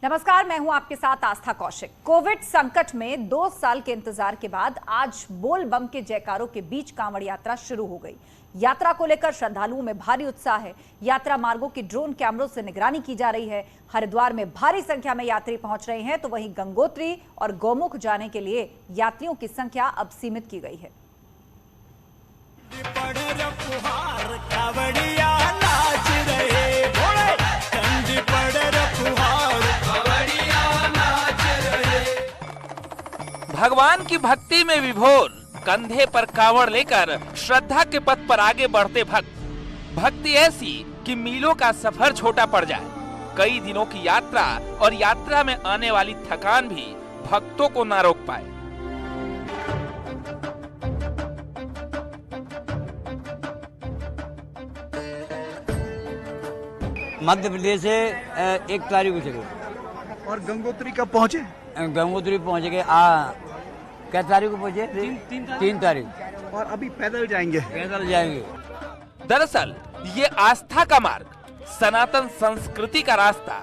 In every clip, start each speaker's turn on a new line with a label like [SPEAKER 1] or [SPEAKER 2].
[SPEAKER 1] नमस्कार, मैं हूं आपके साथ आस्था कौशिक। कोविड संकट में 2 साल के इंतजार के बाद आज बोल बम के जयकारों के बीच कांवड़ यात्रा शुरू हो गई। यात्रा को लेकर श्रद्धालुओं में भारी उत्साह है। यात्रा मार्गों की ड्रोन कैमरों से निगरानी की जा रही है। हरिद्वार में भारी संख्या में यात्री पहुंच रहे हैं, तो वहीं गंगोत्री और गौमुख जाने के लिए यात्रियों की संख्या अब सीमित की गई है।
[SPEAKER 2] भगवान की भक्ति में विभोर कंधे पर कांवड़ लेकर श्रद्धा के पथ पर आगे बढ़ते भक्त। भक्ति ऐसी कि मीलों का सफर छोटा पड़ जाए। कई दिनों की यात्रा और यात्रा में आने वाली थकान भी भक्तों को ना रोक पाए।
[SPEAKER 3] मध्य प्रदेश से 1 तारीख को चले।
[SPEAKER 4] और गंगोत्री कब पहुंचे?
[SPEAKER 3] गंगोत्री पहुंच गए क्या तारीख को पहुंचे? 3 तारीख।
[SPEAKER 4] और अभी पैदल जाएंगे?
[SPEAKER 3] पैदल जाएंगे।
[SPEAKER 2] दरअसल ये आस्था का मार्ग, सनातन संस्कृति का रास्ता।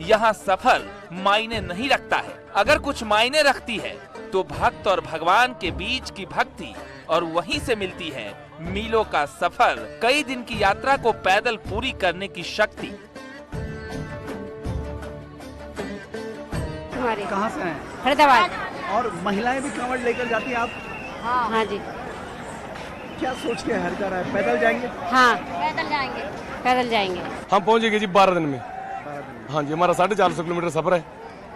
[SPEAKER 2] यहाँ सफर मायने नहीं रखता है। अगर कुछ मायने रखती है तो भक्त और भगवान के बीच की भक्ति, और वहीं से मिलती है मीलों का सफर, कई दिन की यात्रा को पैदल पूरी करने की शक्ति।
[SPEAKER 4] कहाँ से हैं?
[SPEAKER 5] फरीदाबाद।
[SPEAKER 4] और महिलाएं भी कांवड़ लेकर जाती हैं आप?
[SPEAKER 5] हाँ जी।
[SPEAKER 4] क्या सोच के हरिद्वार आए? पैदल जाएंगे?
[SPEAKER 5] हाँ, पैदल जाएंगे। पैदल जाएंगे।
[SPEAKER 6] हम पहुंचेंगे जी 12 दिन में। हाँ जी, हमारा 450 किलोमीटर सफर है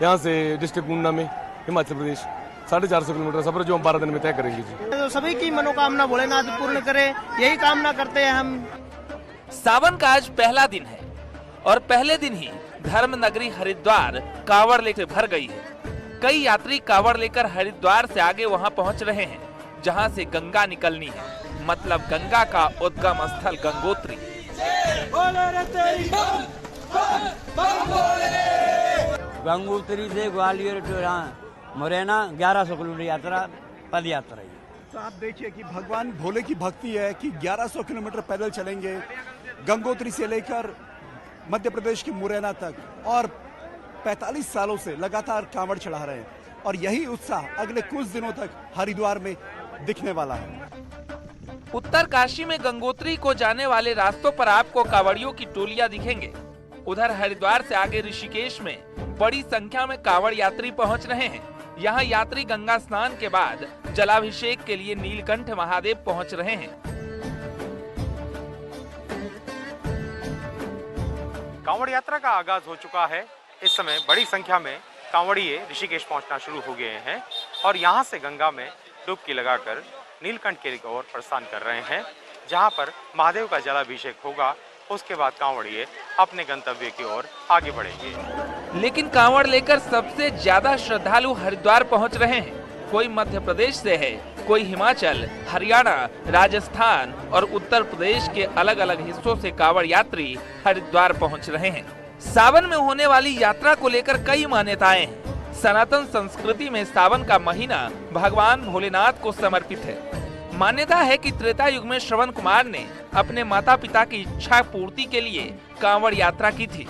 [SPEAKER 6] यहाँ से डिस्ट्रिक्ट ऊना में, हिमाचल प्रदेश। 450 किलोमीटर सफर जो हम 12 दिन में तय करेंगे जी।
[SPEAKER 7] तो सभी की मनोकामना भोलेनाथ पूर्ण करे, यही कामना करते हैं हम।
[SPEAKER 2] सावन का आज पहला दिन है और पहले दिन ही धर्म नगरी हरिद्वार कांवड़ लेकर भर गई है। कई यात्री कांवड़ लेकर हरिद्वार से आगे वहां पहुंच रहे हैं जहां से गंगा निकलनी है, मतलब गंगा का उद्गम स्थल गंगोत्री।
[SPEAKER 3] गंगोत्री से ग्वालियर टू मुरैना 1100 किलोमीटर यात्रा, पद यात्रा है।
[SPEAKER 4] तो आप देखिए कि भगवान भोले की भक्ति है कि 1100 किलोमीटर पैदल चलेंगे गंगोत्री से लेकर मध्य प्रदेश के मुरैना तक, और 45 सालों से लगातार कांवड़ चढ़ा रहे हैं। और यही उत्साह अगले कुछ दिनों तक हरिद्वार में दिखने वाला है।
[SPEAKER 2] उत्तर काशी में गंगोत्री को जाने वाले रास्तों पर आपको कांवड़ियों की टोलियां दिखेंगे। उधर हरिद्वार से आगे ऋषिकेश में बड़ी संख्या में कांवड़ यात्री पहुंच रहे हैं। यहाँ यात्री गंगा स्नान के बाद जलाभिषेक के लिए नीलकंठ महादेव पहुंच रहे हैं।
[SPEAKER 8] कांवड़ यात्रा का आगाज हो चुका है। इस समय बड़ी संख्या में कांवड़िए ऋषिकेश पहुंचना शुरू हो गए हैं और यहां से गंगा में डुबकी लगाकर नीलकंठ की ओर प्रस्थान कर रहे हैं, जहां पर महादेव का जलाभिषेक होगा। उसके बाद कांवड़िए अपने गंतव्य की ओर आगे बढ़ेंगे।
[SPEAKER 2] लेकिन कांवड़ लेकर सबसे ज्यादा श्रद्धालु हरिद्वार पहुंच रहे हैं। कोई मध्य प्रदेश से है, कोई हिमाचल, हरियाणा, राजस्थान और उत्तर प्रदेश के अलग अलग हिस्सों से कांवड़ यात्री हरिद्वार पहुंच रहे हैं। सावन में होने वाली यात्रा को लेकर कई मान्यताएं हैं। सनातन संस्कृति में सावन का महीना भगवान भोलेनाथ को समर्पित है। मान्यता है कि त्रेता युग में श्रवण कुमार ने अपने माता पिता की इच्छा पूर्ति के लिए कांवड़ यात्रा की थी।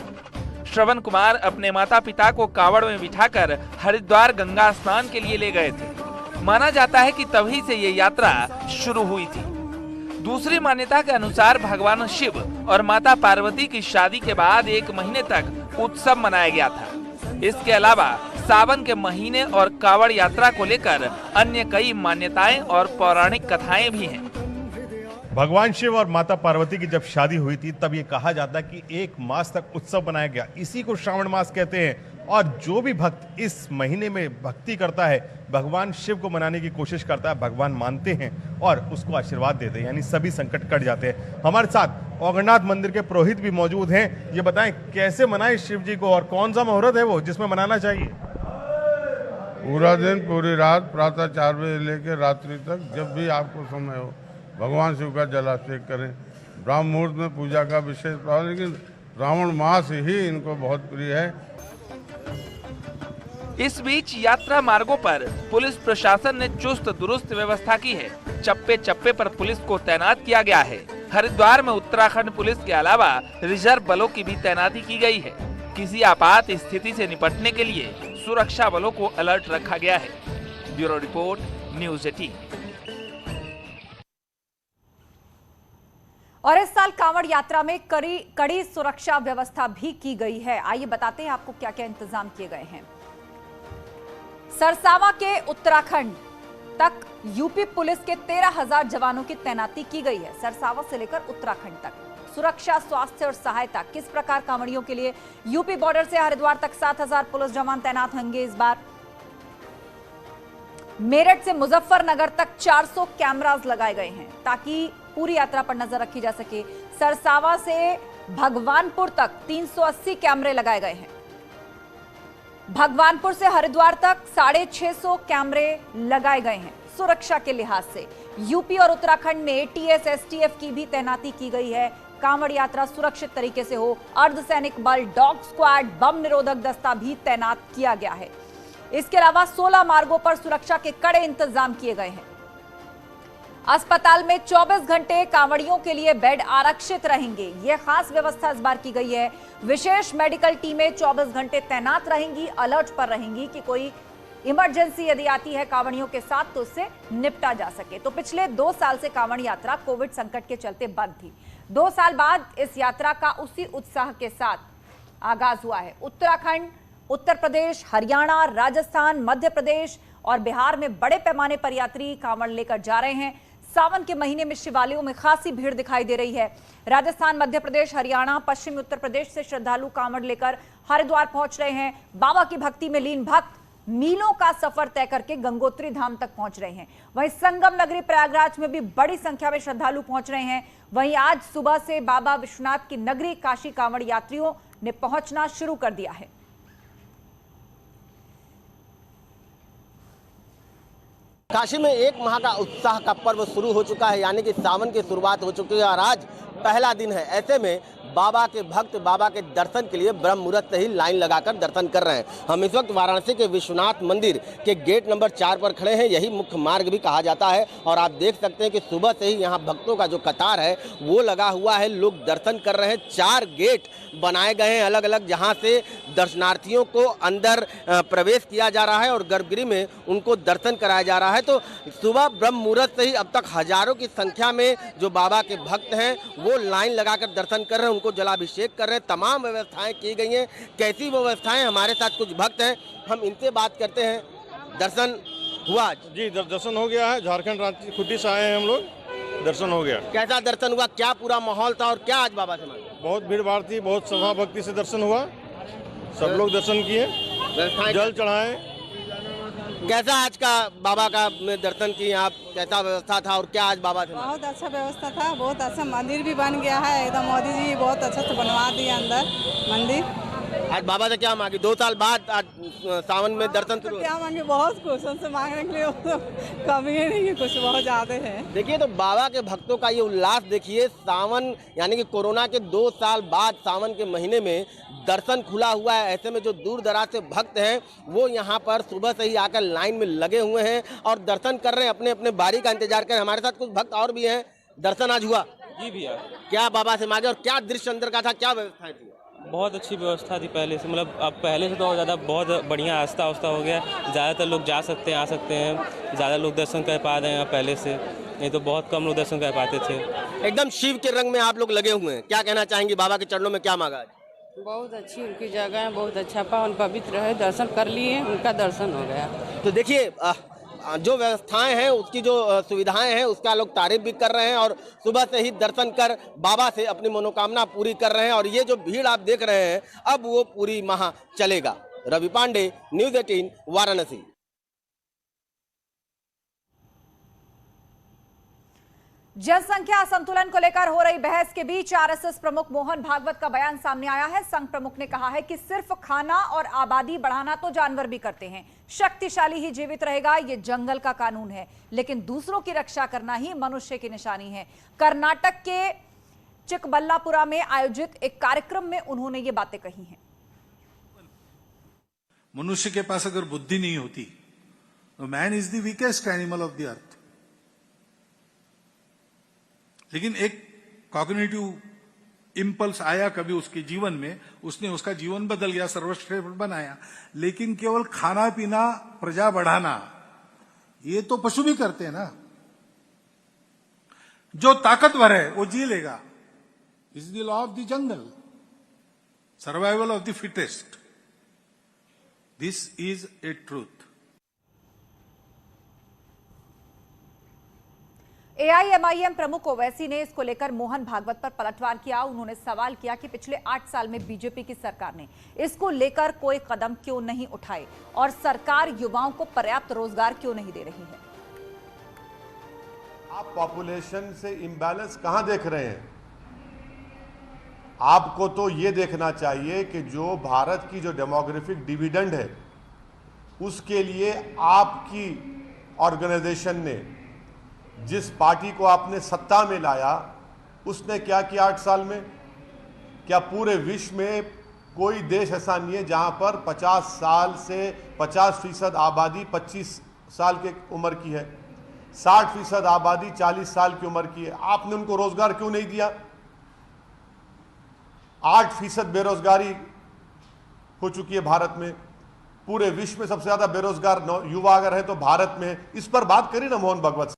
[SPEAKER 2] श्रवण कुमार अपने माता पिता को कांवड़ में बिठाकर हरिद्वार गंगा स्नान के लिए ले गए थे। माना जाता है कि तभी से ये यात्रा शुरू हुई थी। दूसरी मान्यता के अनुसार भगवान शिव और माता पार्वती की शादी के बाद 1 महीने तक उत्सव मनाया गया था। इसके अलावा सावन के महीने और कांवड़ यात्रा को लेकर अन्य कई मान्यताएं और पौराणिक कथाएं भी हैं।
[SPEAKER 9] भगवान शिव और माता पार्वती की जब शादी हुई थी तब ये कहा जाता है कि 1 मास तक उत्सव मनाया गया। इसी को श्रावण मास कहते हैं। और जो भी भक्त इस महीने में भक्ति करता है, भगवान शिव को मनाने की कोशिश करता है, भगवान मानते हैं और उसको आशीर्वाद देते हैं, यानी सभी संकट कट जाते हैं। हमारे साथ औगरनाथ मंदिर के पुरोहित भी मौजूद हैं। ये बताएं कैसे मनाएं शिव जी को और कौन सा मुहूर्त है वो जिसमें मनाना चाहिए?
[SPEAKER 10] पूरा दिन, पूरी रात, प्रातः 4 बजे लेकर रात्रि तक, जब भी आपको समय हो भगवान शिव का जलाभिषेक करें। ब्राह्म मुहूर्त में पूजा का विशेष प्रावधान, लेकिन श्रावण मास ही इनको बहुत प्रिय है।
[SPEAKER 2] इस बीच यात्रा मार्गों पर पुलिस प्रशासन ने चुस्त दुरुस्त व्यवस्था की है। चप्पे चप्पे पर पुलिस को तैनात किया गया है। हरिद्वार में उत्तराखंड पुलिस के अलावा रिजर्व बलों की भी तैनाती की गई है। किसी आपात स्थिति से निपटने के लिए सुरक्षा बलों को अलर्ट रखा गया है। Bureau report, news 18।
[SPEAKER 1] और इस साल कांवड़ यात्रा में कड़ी सुरक्षा व्यवस्था भी की गई है। आइए बताते हैं आपको क्या क्या इंतजाम किए गए हैं। सरसावा के उत्तराखंड तक यूपी पुलिस के 13,000 जवानों की तैनाती की गई है। सरसावा से लेकर उत्तराखंड तक सुरक्षा, स्वास्थ्य और सहायता किस प्रकार कांवड़ियों के लिए। यूपी बॉर्डर से हरिद्वार तक 7,000 पुलिस जवान तैनात होंगे इस बार। मेरठ से मुजफ्फरनगर तक 400 कैमरास लगाए गए हैं ताकि पूरी यात्रा पर नजर रखी जा सके। सरसावा से भगवानपुर तक 380 कैमरे लगाए गए हैं। भगवानपुर से हरिद्वार तक 650 कैमरे लगाए गए हैं सुरक्षा के लिहाज से। यूपी और उत्तराखंड में एटीएस, एसटीएफ की भी तैनाती की गई है। कांवड़ यात्रा सुरक्षित तरीके से हो। अर्धसैनिक बल, डॉग स्क्वाड, बम निरोधक दस्ता भी तैनात किया गया है। इसके अलावा 16 मार्गों पर सुरक्षा के कड़े इंतजाम किए गए हैं। अस्पताल में 24 घंटे कांवड़ियों के लिए बेड आरक्षित रहेंगे। यह खास व्यवस्था इस बार की गई है। विशेष मेडिकल टीमें 24 घंटे तैनात रहेंगी, अलर्ट पर रहेंगी कि कोई इमरजेंसी यदि आती है कांवड़ियों के साथ तो उससे निपटा जा सके। तो पिछले 2 साल से कांवड़ यात्रा कोविड संकट के चलते बंद थी। 2 साल बाद इस यात्रा का उसी उत्साह के साथ आगाज हुआ है। उत्तराखंड, उत्तर प्रदेश, हरियाणा, राजस्थान, मध्य प्रदेश और बिहार में बड़े पैमाने पर यात्री कांवड़ लेकर जा रहे हैं। सावन के महीने में शिवालयों में खासी भीड़ दिखाई दे रही है। राजस्थान, मध्य प्रदेश, हरियाणा, पश्चिमी उत्तर प्रदेश से श्रद्धालु कांवड़ लेकर हरिद्वार पहुंच रहे हैं। बाबा की भक्ति में लीन भक्त मीलों का सफर तय करके गंगोत्री धाम तक पहुंच रहे हैं। वहीं संगम नगरी प्रयागराज में भी बड़ी संख्या में श्रद्धालु पहुंच रहे हैं। वहीं आज सुबह से बाबा विश्वनाथ की नगरी काशी कांवड़ यात्रियों ने पहुंचना शुरू कर दिया है।
[SPEAKER 7] काशी में 1 माह का उत्साह का पर्व शुरू हो चुका है, यानी कि सावन की शुरुआत हो चुकी है और आज पहला दिन है। ऐसे में बाबा के भक्त बाबा के दर्शन के लिए ब्रह्म मुहूर्त से ही लाइन लगाकर दर्शन कर रहे हैं। हम इस वक्त वाराणसी के विश्वनाथ मंदिर के गेट नंबर 4 पर खड़े हैं। यही मुख्य मार्ग भी कहा जाता है और आप देख सकते हैं कि सुबह से ही यहाँ भक्तों का जो कतार है वो लगा हुआ है। लोग दर्शन कर रहे हैं। 4 गेट बनाए गए हैं अलग अलग, जहाँ से दर्शनार्थियों को अंदर प्रवेश किया जा रहा है और गर्भगृह में उनको दर्शन कराया जा रहा है। तो सुबह ब्रह्म मुहूर्त से ही अब तक हजारों की संख्या में जो बाबा के भक्त हैं वो लाइन लगाकर दर्शन कर रहे हैं, उनको जलाभिषेक कर रहे हैं। तमाम व्यवस्थाएं की गई हैं। कैसी व्यवस्थाएं, हमारे साथ कुछ भक्त हैं, हम इनसे बात करते हैं। दर्शन हुआ
[SPEAKER 11] जी? दर्शन हो गया है। झारखंड रांची खुट्टी से आए हैं हम लोग, दर्शन हो गया।
[SPEAKER 7] कैसा दर्शन हुआ? क्या पूरा माहौल था और क्या आज बाबा से मांगा?
[SPEAKER 11] बहुत भीड़ भाड़ थी, बहुत श्रद्धा भक्ति से दर्शन हुआ। सब लोग दर्शन किए, जल चढ़ाए।
[SPEAKER 7] कैसा आज का बाबा का में दर्शन किए आप? कैसा व्यवस्था था और क्या आज बाबा से?
[SPEAKER 12] बहुत अच्छा व्यवस्था था, बहुत अच्छा मंदिर भी बन गया है एकदम। मोदी जी बहुत अच्छा से बनवा दिए अंदर मंदिर।
[SPEAKER 7] आज बाबा से क्या मांगी? 2 साल बाद आज सावन में दर्शन शुरू।
[SPEAKER 12] क्या मांगे? बहुत कुछ उनसे मांगने के लिए कमी ही नहीं है, कुछ बहुत ज्यादा है।
[SPEAKER 7] देखिए तो बाबा के भक्तों का ये उल्लास देखिए। सावन यानी कि कोरोना के 2 साल बाद सावन के महीने में दर्शन खुला हुआ है। ऐसे में जो दूर दराज से भक्त हैं वो यहाँ पर सुबह से ही आकर लाइन में लगे हुए हैं और दर्शन कर रहे हैं, अपने अपने बारी का इंतजार कर रहे हैं। हमारे साथ कुछ भक्त और भी हैं। दर्शन आज हुआ?
[SPEAKER 13] जी भैया।
[SPEAKER 7] क्या बाबा से मांगे और क्या दृश्य अंदर का था, क्या व्यवस्था थी?
[SPEAKER 13] बहुत अच्छी व्यवस्था थी पहले से, मतलब अब पहले से तो ज़्यादा बहुत बढ़िया आस्था उस्ता हो गया। ज़्यादातर लोग जा सकते हैं, आ सकते हैं। ज़्यादा लोग दर्शन कर पा रहे हैं पहले से, नहीं तो बहुत कम लोग दर्शन कर पाते थे।
[SPEAKER 7] एकदम शिव के रंग में आप लोग लगे हुए हैं। क्या कहना चाहेंगे? बाबा के चरणों में क्या मांगा?
[SPEAKER 12] बहुत अच्छी उनकी जगह है, बहुत अच्छा पावन पवित्र है। दर्शन कर लिए, उनका दर्शन हो गया।
[SPEAKER 7] तो देखिए जो व्यवस्थाएं हैं, उसकी जो सुविधाएं हैं, उसका लोग तारीफ भी कर रहे हैं और सुबह से ही दर्शन कर बाबा से अपनी मनोकामना पूरी कर रहे हैं। और ये जो भीड़ आप देख रहे हैं अब वो पूरी माह चलेगा। रवि पांडे, न्यूज़ 18 वाराणसी।
[SPEAKER 1] जनसंख्या संतुलन को लेकर हो रही बहस के बीच आरएसएस प्रमुख मोहन भागवत का बयान सामने आया है। संघ प्रमुख ने कहा है कि सिर्फ खाना और आबादी बढ़ाना तो जानवर भी करते हैं, शक्तिशाली ही जीवित रहेगा, ये जंगल का कानून है, लेकिन दूसरों की रक्षा करना ही मनुष्य की निशानी है। कर्नाटक के चिकबल्लापुरा में आयोजित एक कार्यक्रम में उन्होंने ये बातें कही हैं।
[SPEAKER 14] मनुष्य के पास अगर बुद्धि नहीं होती तो man is the weakest animal of the earth. लेकिन एक कॉग्निटिव इम्पल्स आया कभी उसके जीवन में, उसने उसका जीवन बदल गया, सर्वश्रेष्ठ बनाया। लेकिन केवल खाना पीना, प्रजा बढ़ाना, ये तो पशु भी करते हैं ना। जो ताकतवर है वो जी लेगा। Is the law of the jungle, survival of the fittest. This is a truth.
[SPEAKER 1] AIMIM प्रमुख ओवैसी ने इसको लेकर मोहन भागवत पर पलटवार किया। उन्होंने सवाल किया कि पिछले 8 साल में बीजेपी की सरकार ने इसको लेकर कोई कदम क्यों नहीं उठाए और सरकार युवाओं को पर्याप्त रोजगार क्यों नहीं दे रही है।
[SPEAKER 15] आप पॉपुलेशन से इंबैलेंस कहां देख रहे हैं? आपको तो यह देखना चाहिए कि जो भारत की जो डेमोग्राफिक डिविडेंड है, उसके लिए आपकी ऑर्गेनाइजेशन ने, जिस पार्टी को आपने सत्ता में लाया, उसने क्या किया 8 साल में? क्या पूरे विश्व में कोई देश ऐसा नहीं है जहां पर 50 साल से 50% आबादी 25 साल की उम्र की है, 60% आबादी 40 साल की उम्र की है? आपने उनको रोजगार क्यों नहीं दिया? 8% बेरोजगारी हो चुकी है भारत में। पूरे विश्व में सबसे ज्यादा बेरोजगार युवा अगर है तो भारत में है। इस पर बात करिए ना मोहन भागवत।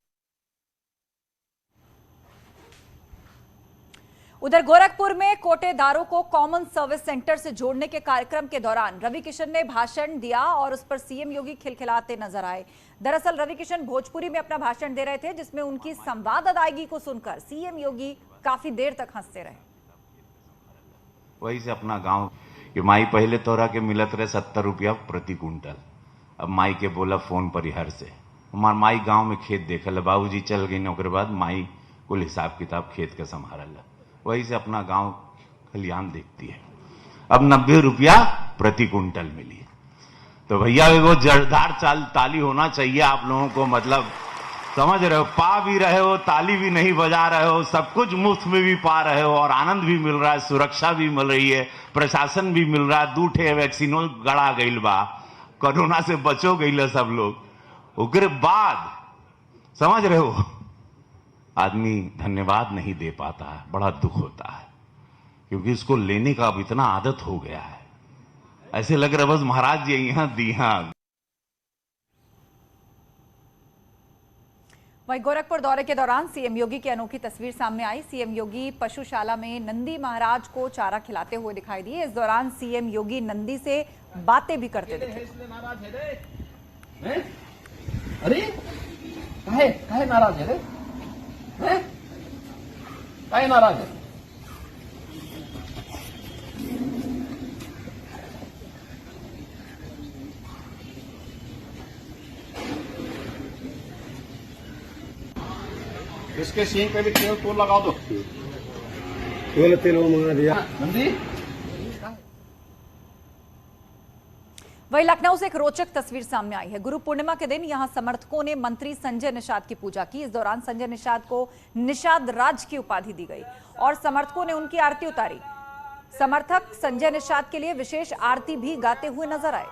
[SPEAKER 1] उधर गोरखपुर में कोटेदारों को कॉमन सर्विस सेंटर से जोड़ने के कार्यक्रम के दौरान रवि किशन ने भाषण दिया और उस पर सीएम योगी खिलखिलाते नजर आए। दरअसल रवि किशन भोजपुरी में अपना भाषण दे रहे थे, जिसमें उनकी संवाद अदायगी को सुनकर सीएम योगी काफी देर तक हंसते रहे।
[SPEAKER 16] वही से अपना गांव कि माई पहले तोरा के मिलत रहे 70 रुपया प्रति कुंटल, अब माई के बोला फोन पर हर से हमार माई गांव में खेत देखल, बाबूजी चल गई न, ओकरे बाद माई कुल हिसाब किताब खेत के संभाल। वही से अपना गांव खलियान देखती है। अब 90 रुपया प्रति कुंटल मिली, तो भैया वो जोरदार ताली होना चाहिए आप लोगों को। मतलब समझ रहे हो, पा भी रहे हो, ताली भी नहीं बजा रहे हो, सब कुछ मुफ्त में भी पा रहे हो और आनंद भी मिल रहा है, सुरक्षा भी मिल रही है, प्रशासन भी मिल रहा है। 2 ठे वैक्सीनो गड़ा गईल बा, कोरोना से बचो गईल सब लोग। उसके बाद समझ रहे हो, आदमी धन्यवाद नहीं दे पाता है, बड़ा दुख होता है, क्योंकि इसको लेने का अब इतना आदत हो गया है। ऐसे लग रहा है बस महाराज जी यहां दिया।
[SPEAKER 1] वहीं गोरखपुर दौरे के दौरान सीएम योगी की अनोखी तस्वीर सामने आई। सीएम योगी पशुशाला में नंदी महाराज को चारा खिलाते हुए दिखाई दिए। इस दौरान सीएम योगी नंदी से बातें भी करते दिखे।
[SPEAKER 17] अरे काहे नाराज है रे? काहे नाराज है? इसके सींग पे भी तेल लगा दो। तेल वो मंगा दिया नंदी।
[SPEAKER 1] वहीं लखनऊ से एक रोचक तस्वीर सामने आई है। गुरु पूर्णिमा के दिन यहां समर्थकों ने मंत्री संजय निषाद की पूजा की। इस दौरान संजय निषाद को निषाद राज की उपाधि दी गई और समर्थकों ने उनकी आरती उतारी। समर्थक संजय निषाद के लिए विशेष आरती भी गाते हुए नजर आए।